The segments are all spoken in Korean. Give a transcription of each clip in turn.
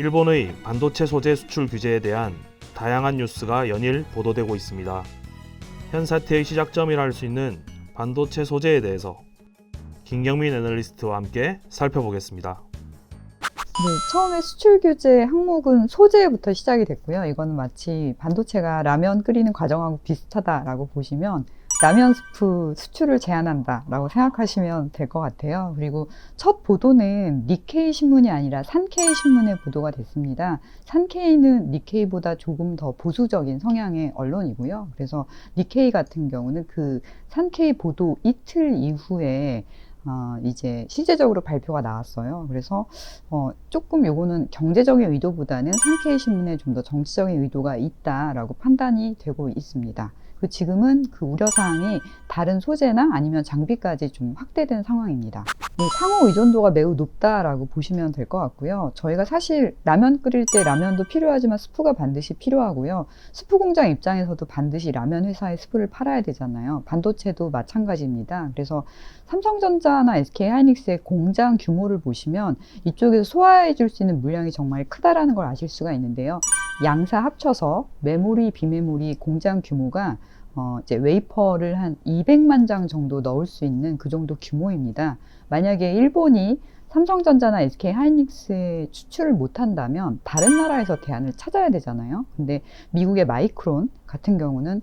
일본의 반도체 소재 수출 규제에 대한 다양한 뉴스가 연일 보도되고 있습니다. 현 사태의 시작점이라 할 수 있는 반도체 소재에 대해서 김경민 애널리스트와 함께 살펴보겠습니다. 네, 처음에 수출 규제 항목은 소재부터 시작이 됐고요. 이거는 마치 반도체가 라면 끓이는 과정하고 비슷하다라고 보시면 라면 스프 수출을 제한한다라고 생각하시면 될 것 같아요. 그리고 첫 보도는 니케이 신문이 아니라 산케이 신문에 보도가 됐습니다. 산케이는 니케이보다 조금 더 보수적인 성향의 언론이고요. 그래서 니케이 같은 경우는 그 산케이 보도 이틀 이후에 이제 실제적으로 발표가 나왔어요. 그래서 조금 요거는 경제적인 의도보다는 산케이 신문에 좀 더 정치적인 의도가 있다라고 판단이 되고 있습니다. 지금은 그 우려사항이 다른 소재나 아니면 장비까지 좀 확대된 상황입니다. 상호 의존도가 매우 높다라고 보시면 될 것 같고요. 저희가 사실 라면 끓일 때 라면도 필요하지만 스프가 반드시 필요하고요. 스프 공장 입장에서도 반드시 라면 회사에 스프를 팔아야 되잖아요. 반도체도 마찬가지입니다. 그래서 삼성전자나 SK하이닉스의 공장 규모를 보시면 이쪽에서 소화해 줄 수 있는 물량이 정말 크다라는 걸 아실 수가 있는데요. 양사 합쳐서 메모리, 비메모리 공장 규모가 이제 웨이퍼를 한 200만 장 정도 넣을 수 있는 그 정도 규모입니다. 만약에 일본이 삼성전자나 SK하이닉스에 수출을 못한다면 다른 나라에서 대안을 찾아야 되잖아요. 근데 미국의 마이크론 같은 경우는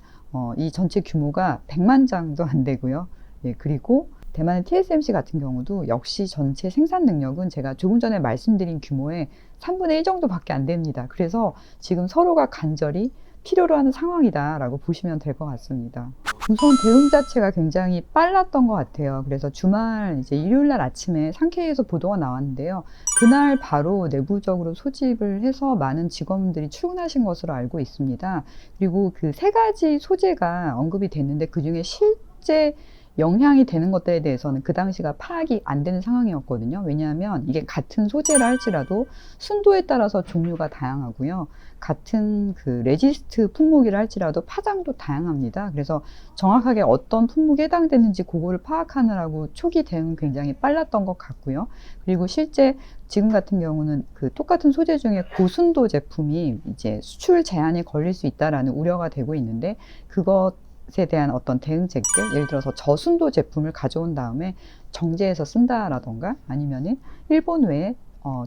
이 전체 규모가 100만 장도 안 되고요. 예, 그리고 대만의 TSMC 같은 경우도 역시 전체 생산 능력은 제가 조금 전에 말씀드린 규모의 3분의 1 정도밖에 안 됩니다. 그래서 지금 서로가 간절히 필요로 하는 상황이다라고 보시면 될 것 같습니다. 우선 대응 자체가 굉장히 빨랐던 것 같아요. 그래서 주말 이제 일요일 날 아침에 산케이에서 보도가 나왔는데요. 그날 바로 내부적으로 소집을 해서 많은 직원들이 출근하신 것으로 알고 있습니다. 그리고 그 세 가지 소재가 언급이 됐는데 그 중에 실제 영향이 되는 것들에 대해서는 그 당시가 파악이 안 되는 상황이었거든요. 왜냐하면 이게 같은 소재라 할지라도 순도에 따라서 종류가 다양하고요. 같은 그 레지스트 품목이라 할지라도 파장도 다양합니다. 그래서 정확하게 어떤 품목에 해당되는지 그거를 파악하느라고 초기 대응은 굉장히 빨랐던 것 같고요. 그리고 실제 지금 같은 경우는 그 똑같은 소재 중에 고순도 제품이 이제 수출 제한이 걸릴 수 있다라는 우려가 되고 있는데 그것에 대한 어떤 대응책들, 예를 들어서 저순도 제품을 가져온 다음에 정제해서 쓴다라던가 아니면은 일본 외에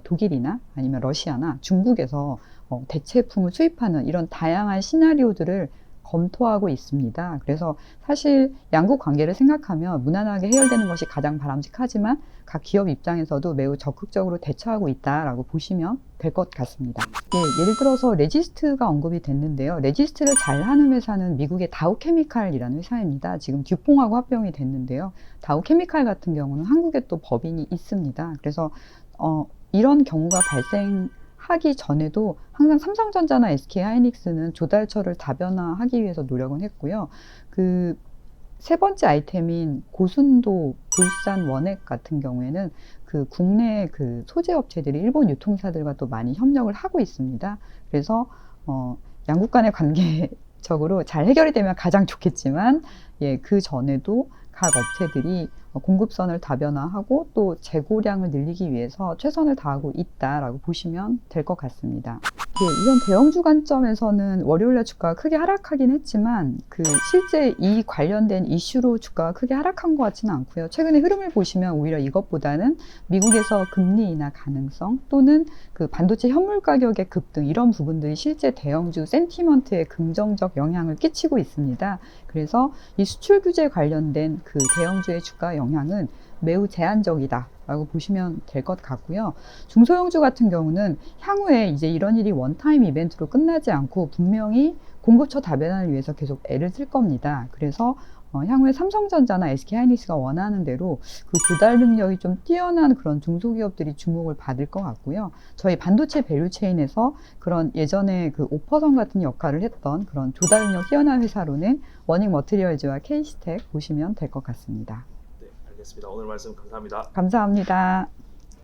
독일이나 아니면 러시아나 중국에서 대체품을 수입하는 이런 다양한 시나리오들을 검토하고 있습니다. 그래서 사실 양국 관계를 생각하면 무난하게 해결되는 것이 가장 바람직하지만 각 기업 입장에서도 매우 적극적으로 대처하고 있다라고 보시면 될 것 같습니다. 예를 들어서 레지스트가 언급이 됐는데요. 레지스트를 잘하는 회사는 미국의 다우케미칼이라는 회사입니다. 지금 듀퐁하고 합병이 됐는데요. 다우케미칼 같은 경우는 한국에 또 법인이 있습니다. 그래서 이런 경우가 발생하기 전에도 항상 삼성전자나 SK하이닉스는 조달처를 다변화하기 위해서 노력은 했고요. 그 세 번째 아이템인 고순도 불산 원액 같은 경우에는 그 국내 그 소재 업체들이 일본 유통사들과 또 많이 협력을 하고 있습니다. 그래서 양국 간의 관계적으로 잘 해결이 되면 가장 좋겠지만 그 전에도 각 업체들이 공급선을 다변화하고 또 재고량을 늘리기 위해서 최선을 다하고 있다라고 보시면 될 것 같습니다. 우선 대형주 관점에서는 월요일날 주가가 크게 하락하긴 했지만 그 실제 이 관련된 이슈로 주가가 크게 하락한 것 같지는 않고요. 최근의 흐름을 보시면 오히려 이것보다는 미국에서 금리 인하 가능성 또는 그 반도체 현물 가격의 급등 이런 부분들이 실제 대형주 센티먼트에 긍정적 영향을 끼치고 있습니다. 그래서 이 수출 규제 관련된 그 대형주의 주가 영향은 매우 제한적이다 라고 보시면 될 것 같고요. 중소형주 같은 경우는 향후에 이제 이런 일이 원타임 이벤트로 끝나지 않고 분명히 공급처 다변화를 위해서 계속 애를 쓸 겁니다. 그래서 향후에 삼성전자나 SK하이닉스가 원하는 대로 그 조달 능력이 좀 뛰어난 그런 중소기업들이 주목을 받을 것 같고요. 저희 반도체 밸류체인에서 그런 예전에 그 오퍼선 같은 역할을 했던 그런 조달 능력 뛰어난 회사로는 워닝 머티리얼즈와 K스택 보시면 될 것 같습니다. 네, 알겠습니다. 오늘 말씀 감사합니다. 감사합니다.